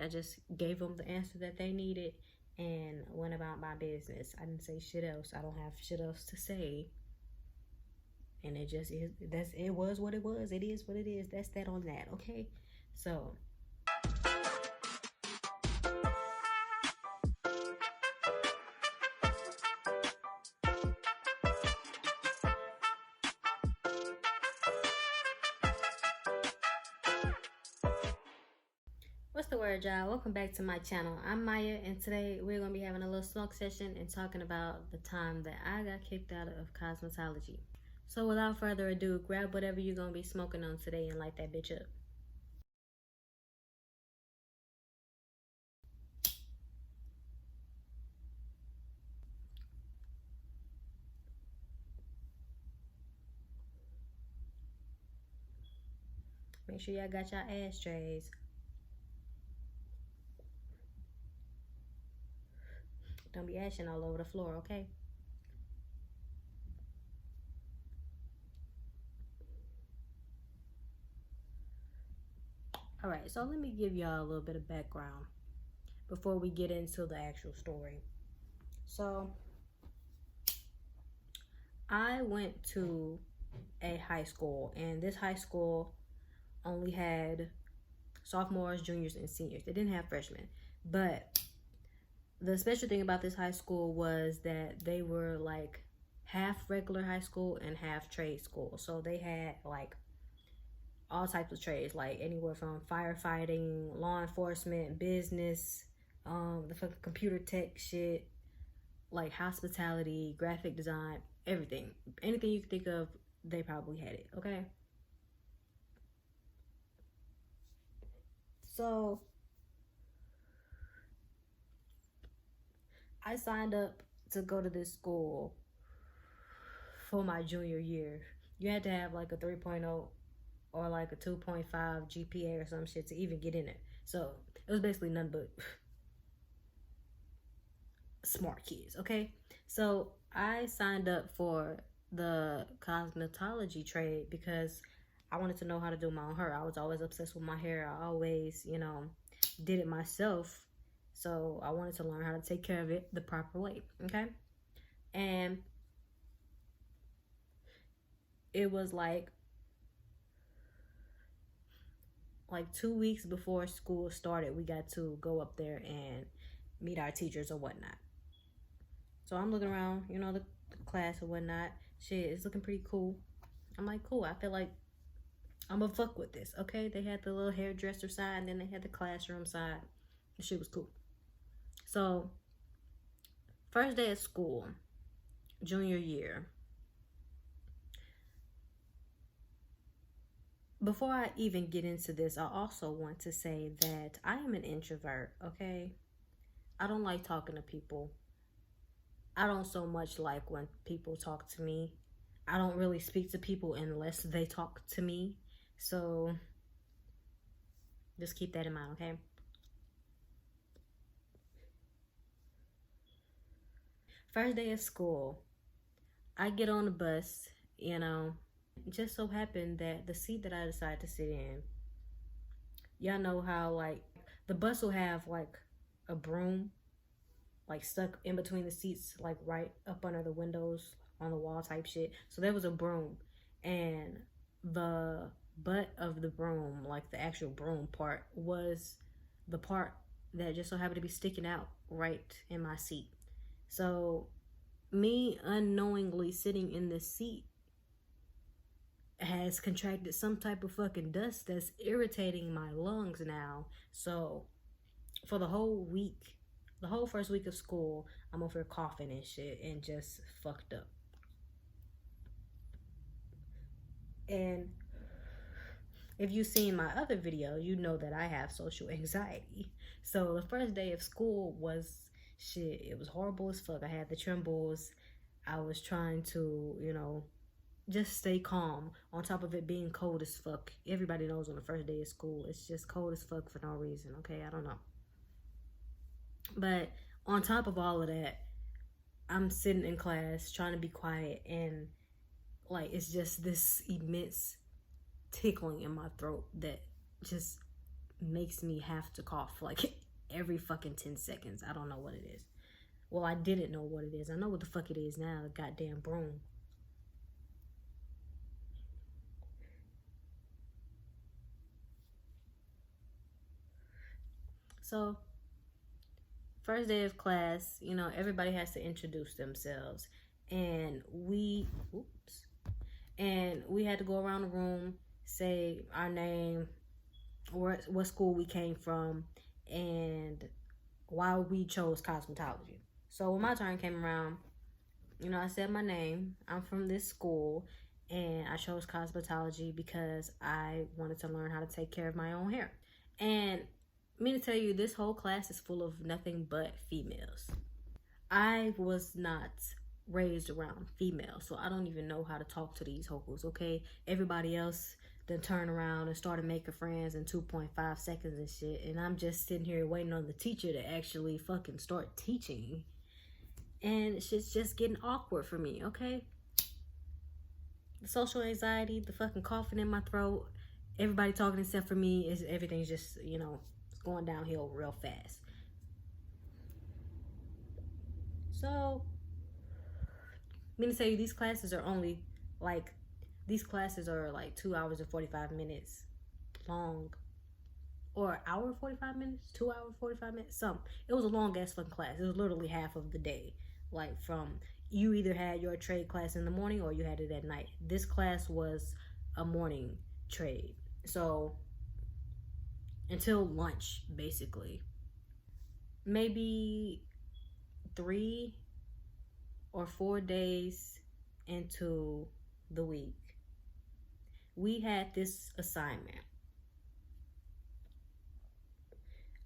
I just gave them the answer that they needed and went about my business. I didn't say shit else. I don't have shit else to say. And it just is, it was what it was. It is what it is. That's that on that, okay? So what's the word, y'all? Welcome back to my channel. I'm Maya, and today we're gonna be having a little smoke session and talking about the time that I got kicked out of cosmetology. So without further ado, grab whatever you're gonna be smoking on today and light that bitch up. Make sure y'all got y'all ashtrays. Don't be ashing all over the floor, okay? Alright, so let me give y'all a little bit of background before we get into the actual story. So, I went to a high school, and this high school only had sophomores, juniors, and seniors. They didn't have freshmen. But the special thing about this high school was that they were like half regular high school and half trade school. So they had like all types of trades, like anywhere from firefighting, law enforcement, business, the fucking computer tech shit, like hospitality, graphic design, everything. Anything you can think of, they probably had it, okay? So I signed up to go to this school for my junior year. You had to have like a 3.0 or like a 2.5 GPA or some shit to even get in it. So it was basically none but smart kids, okay? So I signed up for the cosmetology trade because I wanted to know how to do my own hair. I was always obsessed with my hair. I always, did it myself. So I wanted to learn how to take care of it the proper way, okay? And it was like 2 weeks before school started, we got to go up there and meet our teachers or whatnot. So I'm looking around, the class or whatnot. Shit, it's looking pretty cool. I'm like, cool. I feel like I'm gonna fuck with this, okay? They had the little hairdresser side, and then they had the classroom side. The shit was cool. So, first day of school, junior year. Before I even get into this, I also want to say that I am an introvert, okay? I don't like talking to people. I don't so much like when people talk to me. I don't really speak to people unless they talk to me. So just keep that in mind, okay? First day of school, I get on the bus, It just so happened that the seat that I decided to sit in, y'all know how like the bus will have like a broom like stuck in between the seats, like right up under the windows on the wall type shit. So there was a broom, and the butt of the broom, like the actual broom part, was the part that just so happened to be sticking out right in my seat. So me unknowingly sitting in the seat has contracted some type of fucking dust that's irritating my lungs now. So for the whole week, the whole first week of school, I'm over here coughing and shit and just fucked up. And if you've seen my other video, you know that I have social anxiety. So the first day of school was shit. It was horrible as fuck. I had the trembles. I was trying to, just stay calm on top of it being cold as fuck. Everybody knows on the first day of school, it's just cold as fuck for no reason, okay? I don't know. But on top of all of that, I'm sitting in class trying to be quiet, and like it's just this immense tickling in my throat that just makes me have to cough like every fucking 10 seconds. I don't know what it is. Well, I didn't know what it is. I know what the fuck it is now. The goddamn broom. So, first day of class, everybody has to introduce themselves. And we had to go around the room, say our name, what school we came from, and why we chose cosmetology. So when my turn came around, I said my name. I'm from this school, and I chose cosmetology because I wanted to learn how to take care of my own hair. And me to tell you, this whole class is full of nothing but females. I was not raised around females, so I don't even know how to talk to these hoes, okay? Everybody else then turned around and started making friends in 2.5 seconds and shit, and I'm just sitting here waiting on the teacher to actually fucking start teaching. And shit's just getting awkward for me, okay? The social anxiety, the fucking coughing in my throat, everybody talking except for me, everything's just, it's going downhill real fast. So, I'm gonna tell you, these classes are like 2 hours and 45 minutes long. Or hour 45 minutes, 2 hours 45 minutes, something. It was a long ass fucking class. It was literally half of the day. Like, from you either had your trade class in the morning or you had it at night. This class was a morning trade. So until lunch, basically. Maybe 3 or 4 days into the week, we had this assignment.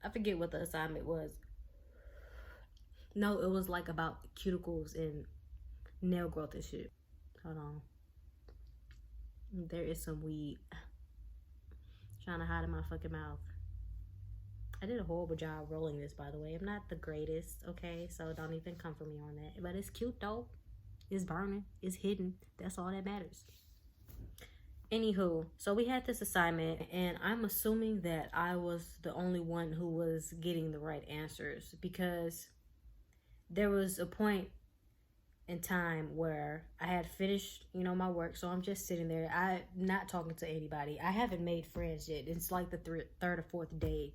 I forget what the assignment was. No, it was like about cuticles and nail growth and shit. Hold on. There is some weed trying to hide in my fucking mouth. I did a horrible job rolling this, by the way. I'm not the greatest, okay? So don't even come for me on that. But it's cute, though. It's burning. It's hidden. That's all that matters. Anywho, so we had this assignment, and I'm assuming that I was the only one who was getting the right answers, because there was a point in time where I had finished, my work. So I'm just sitting there. I'm not talking to anybody. I haven't made friends yet. It's like the third or fourth day.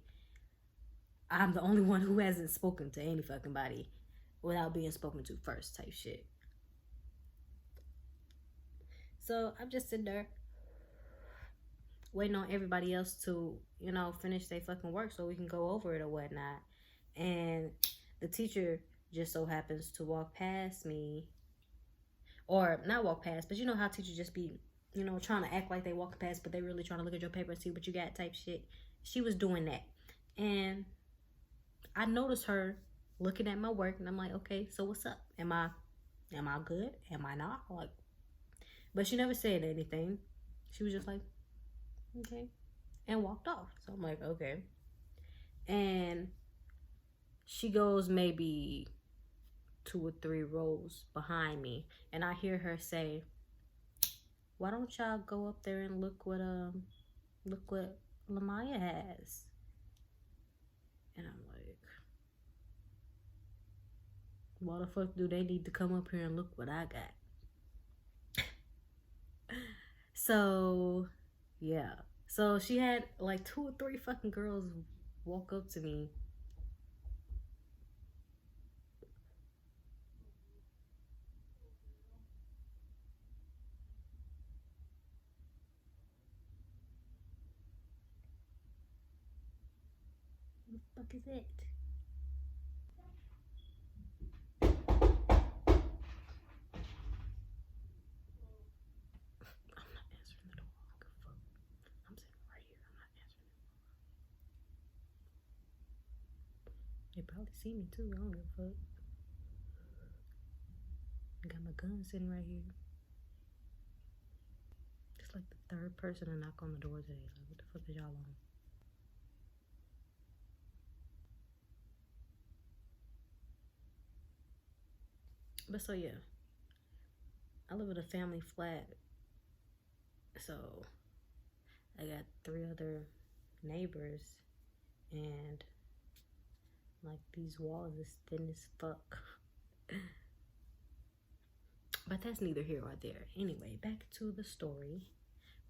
I'm the only one who hasn't spoken to any fucking body without being spoken to first type shit. So I'm just sitting there waiting on everybody else to, finish their fucking work so we can go over it or whatnot. And the teacher just so happens to walk past me, or not walk past, but you know how teachers just be, trying to act like they walking past, but they really trying to look at your paper and see what you got type shit. She was doing that, and I noticed her looking at my work, and I'm like, okay, so what's up? Am I good? Am I not? Like, but she never said anything. She was just like, okay, and walked off. So I'm like, okay. And she goes maybe 2 or 3 rows behind me, and I hear her say, why don't y'all go up there and look what Lamaya has? And I'm like, why the fuck do they need to come up here and look what I got? So yeah, so she had like 2 or 3 fucking girls walk up to me. What the fuck is it? I'm not answering the door. I'm sitting right here. I'm not answering it. They probably see me too. I don't give a fuck. I got my gun sitting right here. It's like the 3rd person to knock on the door today. Like, what the fuck is y'all on? But so yeah, I live in a family flat, so I got 3 other neighbors, and like these walls is thin as fuck. But that's neither here or there. Anyway, back to the story.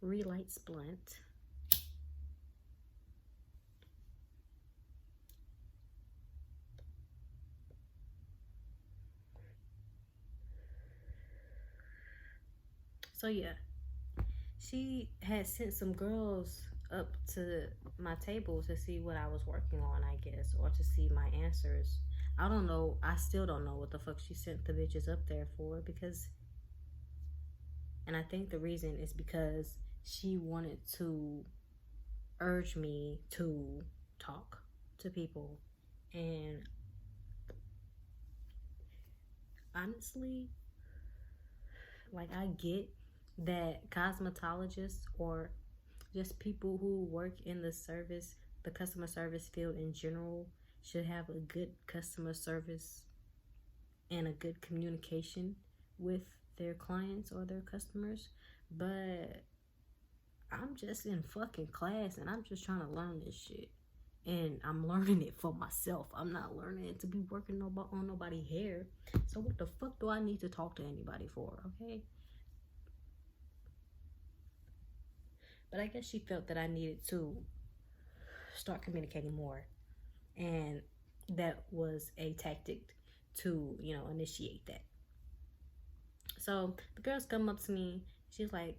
Relights blunt. So yeah, she had sent some girls up to my table to see what I was working on, I guess, or to see my answers. I don't know. I still don't know what the fuck she sent the bitches up there for, because, and I think the reason is because she wanted to urge me to talk to people. And honestly, like, I get that cosmetologists or just people who work in the customer service field in general, should have a good customer service and a good communication with their clients or their customers. But I'm just in fucking class and I'm just trying to learn this shit. And I'm learning it for myself. I'm not learning it to be working on nobody's hair. So what the fuck do I need to talk to anybody for, okay? But I guess she felt that I needed to start communicating more. And that was a tactic to, initiate that. So the girls come up to me. She's like,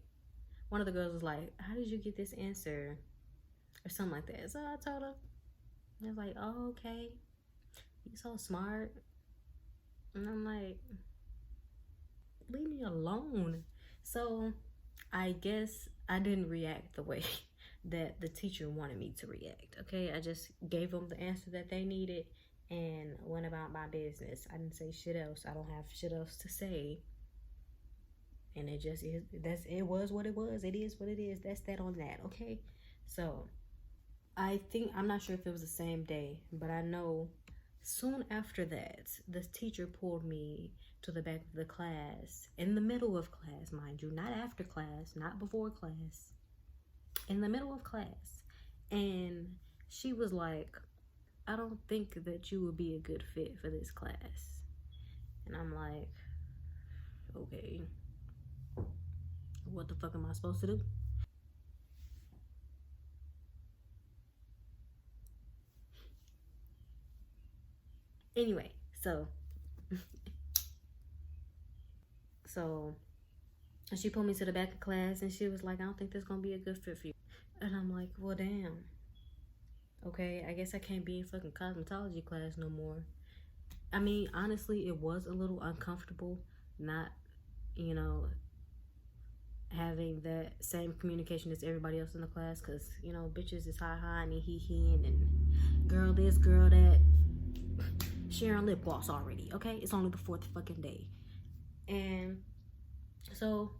one of the girls was like, "How did you get this answer?" Or something like that. So I told her. I was like, "Oh, okay. You're so smart." And I'm like, leave me alone. So I guess I didn't react the way that the teacher wanted me to react. Okay, I just gave them the answer that they needed and went about my business. I didn't say shit else. I don't have shit else to say. And it just is. It was what it was. It is what it is. That's that on that. Okay. So I think, I'm not sure if it was the same day, but I know soon after that, the teacher pulled me to the back of the class, in the middle of class, mind you, not after class, not before class, in the middle of class. And she was like, "I don't think that you would be a good fit for this class." And I'm like, okay, what the fuck am I supposed to do? Anyway, so she pulled me to the back of class and she was like, "I don't think this gonna be a good fit for you." And I'm like, well, damn. Okay, I guess I can't be in fucking cosmetology class no more. I mean, honestly, it was a little uncomfortable not, you know, having that same communication as everybody else in the class, because, bitches is hi and he and girl this, girl that, sharing lip gloss already, okay? It's only the fourth fucking day. And so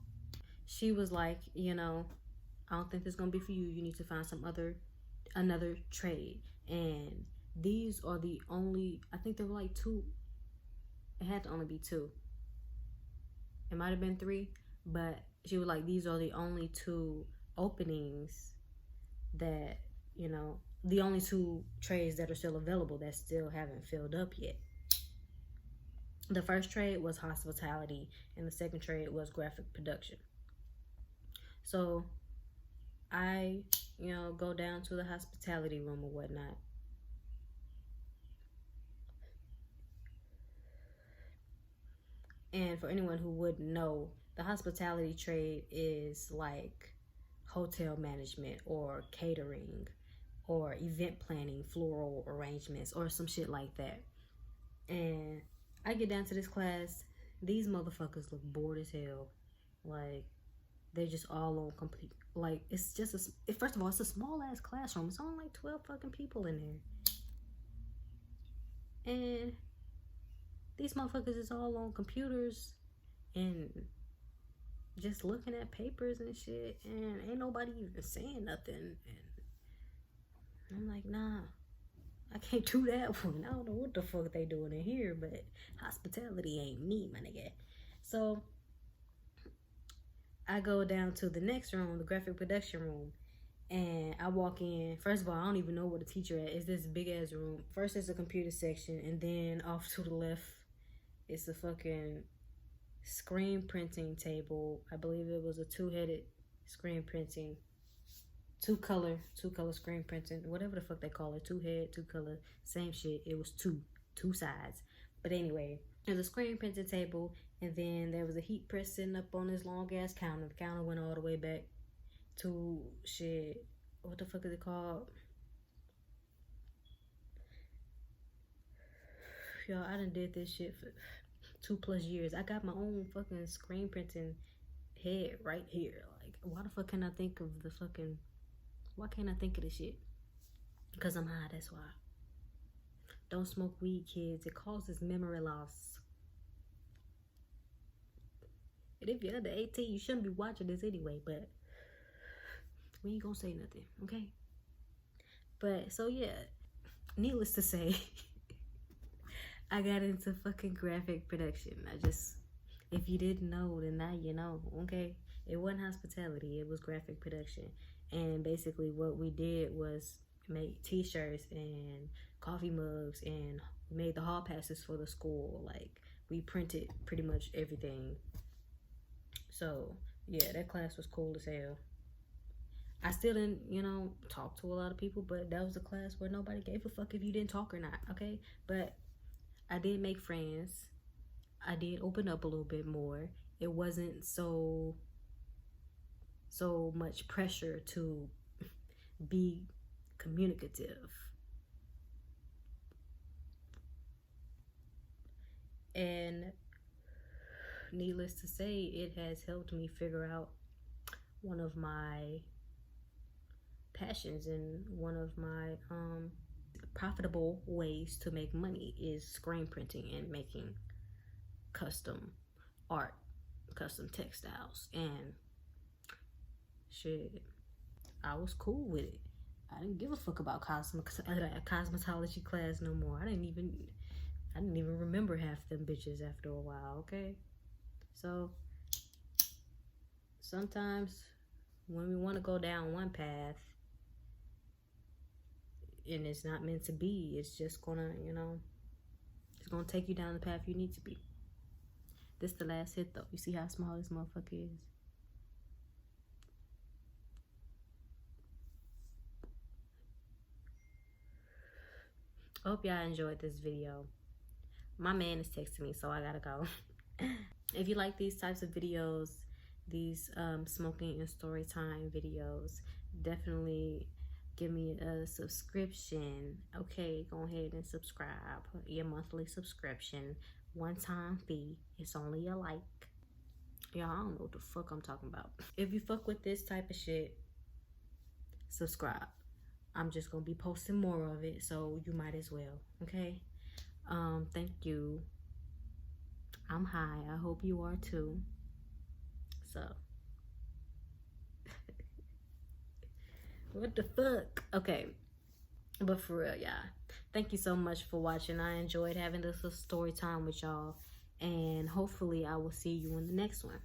she was like, "I don't think this is gonna be for you. You need to find another trade." And these are the only, I think there were like two. It had to only be two. It might have been three, but she was like, "These are the only two openings that, the only two trades that are still available that still haven't filled up yet." The first trade was hospitality, and the second trade was graphic production. So I, go down to the hospitality room or whatnot. And for anyone who wouldn't know, the hospitality trade is like hotel management or catering or event planning, floral arrangements, or some shit like that. And I get down to this class. These motherfuckers look bored as hell. Like, they're just all on complete. Like, it's just first of all, it's a small ass classroom. It's only like 12 fucking people in there. And these motherfuckers is all on computers and just looking at papers and shit, and ain't nobody even saying nothing. And I'm like, nah, I can't do that one. I don't know what the fuck they doing in here, but hospitality ain't me, my nigga. So I go down to the next room, the graphic production room, And I walk in. First of all, I don't even know where the teacher at. It's this big ass room. First, it's a computer section, and then off to the left, it's a fucking screen printing table. I believe it was a two-headed screen printing, two color screen printing, whatever the fuck they call it. Two head, two color, same shit. It was two sides. But anyway, there's a screen printing table, and then there was a heat press sitting up on this long ass counter. The counter went all the way back to shit. What the fuck is it called? Y'all, I done did this shit for 2+ years. I got my own fucking screen printing head right here. Like, why the fuck can't I think of the fucking? Why can't I think of this shit? Because I'm high. That's why. Don't smoke weed, kids. It causes memory loss. And if you're under 18, you shouldn't be watching this anyway. But we ain't gonna say nothing, okay? But so yeah, needless to say, I got into fucking graphic production. If you didn't know, then now you know, okay? It wasn't hospitality, it was graphic production. And basically what we did was make t-shirts and coffee mugs, and we made the hall passes for the school. Like, we printed pretty much everything. So yeah, that class was cool as hell. I still didn't, talk to a lot of people, but that was a class where nobody gave a fuck if you didn't talk or not, okay? But I did make friends. I did open up a little bit more. It wasn't so much pressure to be communicative. And needless to say, it has helped me figure out one of my passions, and one of my profitable ways to make money is screen printing and making custom art, custom textiles. And shit, I was cool with it. I didn't give a fuck about cosmetology class no more. I didn't even remember half them bitches after a while, okay? So sometimes when we want to go down one path and it's not meant to be, it's just gonna, it's gonna take you down the path you need to be. This the last hit though. You see how small this motherfucker is? I hope y'all enjoyed this video. My man is texting me, so I gotta go. If you like these types of videos, these smoking and story time videos, definitely give me a subscription. Okay, go ahead and subscribe. Your monthly subscription, one-time fee. It's only a like. Y'all, I don't know what the fuck I'm talking about. If you fuck with this type of shit, subscribe. I'm just gonna be posting more of it, so you might as well. Okay. Thank you. I'm high. I hope you are too. So what the fuck? Okay, but for real, y'all, thank you so much for watching. I enjoyed having this story time with y'all, and hopefully I will see you in the next one.